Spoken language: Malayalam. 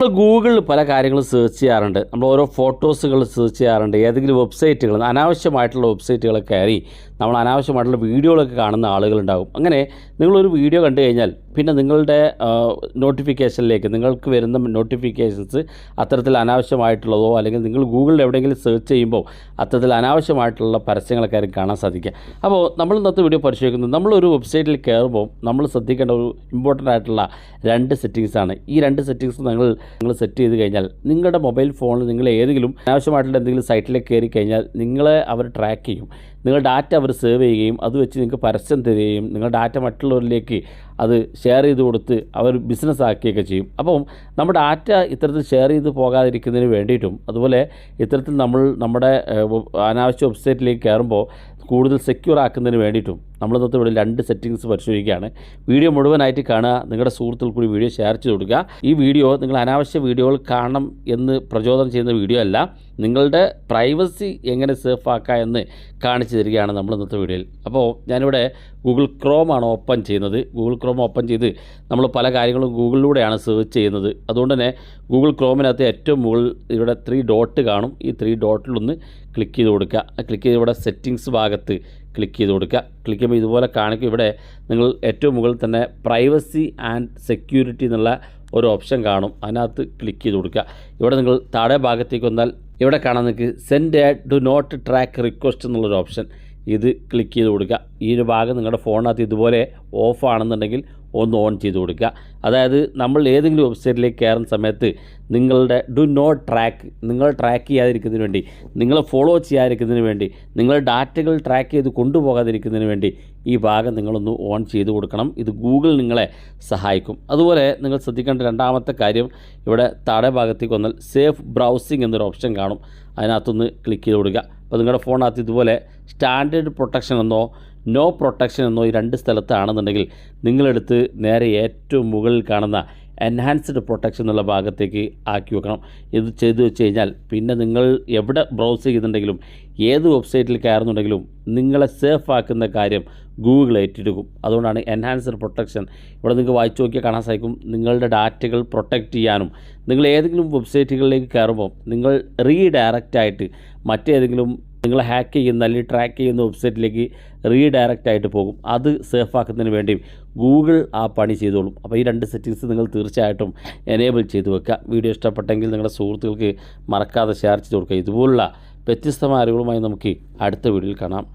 നമ്മൾ ഗൂഗിളിൽ പല കാര്യങ്ങളും സെർച്ച് ചെയ്യാറുണ്ട്. നമ്മൾ ഓരോ ഫോട്ടോസുകൾ സെർച്ച് ചെയ്യാറുണ്ട്. ഏതെങ്കിലും വെബ്സൈറ്റുകൾ, അനാവശ്യമായിട്ടുള്ള വെബ്സൈറ്റുകളൊക്കെ കയറി നമ്മൾ അനാവശ്യമായിട്ടുള്ള വീഡിയോകളൊക്കെ കാണുന്ന ആളുകളുണ്ടാകും. അങ്ങനെ നിങ്ങളൊരു വീഡിയോ കണ്ടു കഴിഞ്ഞാൽ പിന്നെ നിങ്ങളുടെ നോട്ടിഫിക്കേഷനിലേക്ക് നിങ്ങൾക്ക് വരുന്ന നോട്ടിഫിക്കേഷൻസ് അത്തരത്തിൽ അനാവശ്യമായിട്ടുള്ളതോ അല്ലെങ്കിൽ നിങ്ങൾ ഗൂഗിളിൽ എവിടെയെങ്കിലും സെർച്ച് ചെയ്യുമ്പോൾ അത്തരത്തിൽ അനാവശ്യമായിട്ടുള്ള പരസ്യങ്ങളൊക്കെ ആയിരിക്കും കാണാൻ സാധിക്കുക. അപ്പോൾ നമ്മൾ ഇന്നത്തെ വീഡിയോ പരിശോധിക്കുന്നത് നമ്മളൊരു വെബ്സൈറ്റിൽ കയറുമ്പോൾ നമ്മൾ ശ്രദ്ധിക്കേണ്ട ഒരു ഇമ്പോർട്ടൻ്റ് ആയിട്ടുള്ള 2 സെറ്റിങ്സാണ്. ഈ 2 സെറ്റിങ്സ് നിങ്ങൾ സെറ്റ് ചെയ്ത് കഴിഞ്ഞാൽ നിങ്ങളുടെ മൊബൈൽ ഫോണിൽ നിങ്ങൾ ഏതെങ്കിലും അനാവശ്യമായിട്ടുള്ള എന്തെങ്കിലും സൈറ്റിലേക്ക് കയറി കഴിഞ്ഞാൽ നിങ്ങളെ അവർ ട്രാക്ക് ചെയ്യും. നിങ്ങളുടെ ഡാറ്റ അവർ സേവ് ചെയ്യുകയും അത് വെച്ച് നിങ്ങൾക്ക് പരസ്യം തരികയും നിങ്ങളുടെ ഡാറ്റ മറ്റുള്ളവരിലേക്ക് അത് ഷെയർ ചെയ്ത് കൊടുത്ത് അവർ ബിസിനസ് ആക്കുകയൊക്കെ ചെയ്യും. അപ്പം നമ്മുടെ ഡാറ്റ ഇത്തരത്തിൽ ഷെയർ ചെയ്ത് പോകാതിരിക്കുന്നതിന് വേണ്ടിയിട്ടും അതുപോലെ ഇത്തരത്തിൽ നമ്മൾ നമ്മുടെ അനാവശ്യ വെബ്സൈറ്റിലേക്ക് കയറുമ്പോൾ കൂടുതൽ സെക്യൂർ ആക്കുന്നതിന് വേണ്ടിയിട്ടും നമ്മൾ ഇന്നത്തെ ഇവിടെ 2 സെറ്റിങ്സ് പരിശോധിക്കുകയാണ്. വീഡിയോ മുഴുവനായിട്ട് കാണുക, നിങ്ങളുടെ സുഹൃത്തുക്കൾ കൂടി വീഡിയോ ഷെയർ ചെയ്ത് കൊടുക്കുക. ഈ വീഡിയോ നിങ്ങൾ അനാവശ്യ വീഡിയോകൾ കാണണം എന്ന് പ്രചോദനം ചെയ്യുന്ന വീഡിയോ അല്ല, നിങ്ങളുടെ പ്രൈവസി എങ്ങനെ സേഫ് ആക്കുക എന്ന് കാണിച്ചു തരികയാണ് നമ്മൾ ഇന്നത്തെ വീഡിയോയിൽ. അപ്പോൾ ഞാനിവിടെ ഗൂഗിൾ ക്രോമാണ് ഓപ്പൺ ചെയ്യുന്നത്. ഗൂഗിൾ ക്രോം ഓപ്പൺ ചെയ്ത് നമ്മൾ പല കാര്യങ്ങളും ഗൂഗിളിലൂടെയാണ് സെർച്ച് ചെയ്യുന്നത്. അതുകൊണ്ട് തന്നെ ഗൂഗിൾ ക്രോമിനകത്ത് ഏറ്റവും മുകളിൽ ഇവിടെ 3 ഡോട്ട് കാണും. ഈ 3 ഡോട്ടിലൊന്ന് ക്ലിക്ക് ചെയ്ത് കൊടുക്കുക. ക്ലിക്ക് ചെയ്ത് ഇവിടെ സെറ്റിങ്സ് ഭാഗത്ത് ക്ലിക്ക് ചെയ്ത് കൊടുക്കുക. ക്ലിക്ക് ചെയ്യുമ്പോൾ ഇതുപോലെ കാണിക്കും. ഇവിടെ നിങ്ങൾ ഏറ്റവും മുകളിൽ തന്നെ പ്രൈവസി ആൻഡ് സെക്യൂരിറ്റി എന്നുള്ള ഒരു ഓപ്ഷൻ കാണും. അതിനകത്ത് ക്ലിക്ക് ചെയ്ത് കൊടുക്കുക. ഇവിടെ നിങ്ങൾ താഴെ ഭാഗത്തേക്ക് വന്നാൽ ഇവിടെ കാണാൻ നിങ്ങൾക്ക് send a do not track request എന്നുള്ളൊരു ഓപ്ഷൻ, ഇത് ക്ലിക്ക് ചെയ്ത് കൊടുക്കുക. ഈ ഒരു ഭാഗം നിങ്ങളുടെ ഫോണിനകത്ത് ഇതുപോലെ ഓഫ് ആണെന്നുണ്ടെങ്കിൽ ഒന്ന് ഓൺ ചെയ്ത് കൊടുക്കുക. അതായത് നമ്മൾ ഏതെങ്കിലും വെബ്സൈറ്റിലേക്ക് കയറുന്ന സമയത്ത് നിങ്ങളുടെ ഡു നോട്ട് ട്രാക്ക്, നിങ്ങൾ ട്രാക്ക് ചെയ്യാതിരിക്കുന്നതിന് വേണ്ടി, നിങ്ങളെ ഫോളോ ചെയ്യാതിരിക്കുന്നതിന് വേണ്ടി, നിങ്ങളുടെ ഡാറ്റകൾ ട്രാക്ക് ചെയ്ത് കൊണ്ടുപോകാതിരിക്കുന്നതിന് വേണ്ടി ഈ ഭാഗം നിങ്ങളൊന്ന് ഓൺ ചെയ്ത് കൊടുക്കണം. ഇത് ഗൂഗിൾ നിങ്ങളെ സഹായിക്കും. അതുപോലെ നിങ്ങൾ ശ്രദ്ധിക്കേണ്ട രണ്ടാമത്തെ കാര്യം, ഇവിടെ താഴെ ഭാഗത്തേക്ക് വന്നാൽ സേഫ് ബ്രൗസിംഗ് എന്നൊരു ഓപ്ഷൻ കാണും. അതിനകത്തൊന്ന് ക്ലിക്ക് ചെയ്ത് കൊടുക്കുക. അപ്പോൾ നിങ്ങളുടെ ഫോണിനകത്ത് ഇതുപോലെ സ്റ്റാൻഡേർഡ് പ്രൊട്ടക്ഷൻ എന്നോ നോ പ്രൊട്ടക്ഷൻ എന്നോ ഈ 2 സ്ഥലത്താണെന്നുണ്ടെങ്കിൽ നിങ്ങളെടുത്ത് നേരെ ഏറ്റവും മുകളിൽ കാണുന്ന എൻഹാൻസ്ഡ് പ്രൊട്ടക്ഷൻ എന്നുള്ള ഭാഗത്തേക്ക് ആക്കി വെക്കണം. ഇത് ചെയ്തു വെച്ച് കഴിഞ്ഞാൽ പിന്നെ നിങ്ങൾ എവിടെ ബ്രൗസ് ചെയ്യുന്നുണ്ടെങ്കിലും ഏത് വെബ്സൈറ്റിൽ കയറുന്നുണ്ടെങ്കിലും നിങ്ങളെ സേഫ് ആക്കുന്ന കാര്യം ഗൂഗിൾ ഏറ്റെടുക്കും. അതുകൊണ്ടാണ് എൻഹാൻസ്ഡ് പ്രൊട്ടക്ഷൻ. ഇവിടെ നിങ്ങൾക്ക് വായിച്ചു നോക്കിയാൽ കാണാൻ സാധിക്കും. നിങ്ങളുടെ ഡാറ്റകൾ പ്രൊട്ടക്റ്റ് ചെയ്യാനും നിങ്ങൾ ഏതെങ്കിലും വെബ്സൈറ്റുകളിലേക്ക് കയറുമ്പോൾ നിങ്ങൾ റീഡയറക്റ്റായിട്ട് മറ്റേതെങ്കിലും നിങ്ങൾ ഹാക്ക് ചെയ്യുന്ന അല്ലെങ്കിൽ ട്രാക്ക് ചെയ്യുന്ന വെബ്സൈറ്റിലേക്ക് റീഡയറക്റ്റ് ആയിട്ട് പോകും. അത് സേഫ് ആക്കുന്നതിന് വേണ്ടി ഗൂഗിൾ ആ പണി ചെയ്തോളും. അപ്പോൾ ഈ 2 സെറ്റിങ്സ് നിങ്ങൾ തീർച്ചയായിട്ടും എനേബിൾ ചെയ്ത് വെക്കുക. വീഡിയോ ഇഷ്ടപ്പെട്ടെങ്കിൽ നിങ്ങളുടെ സുഹൃത്തുക്കൾക്ക് മറക്കാതെ ഷെയർ ചെയ്ത് കൊടുക്കുക. ഇതുപോലുള്ള വ്യത്യസ്തമായ അറിവുകളുമായി നമുക്ക് അടുത്ത വീഡിയോയിൽ കാണാം.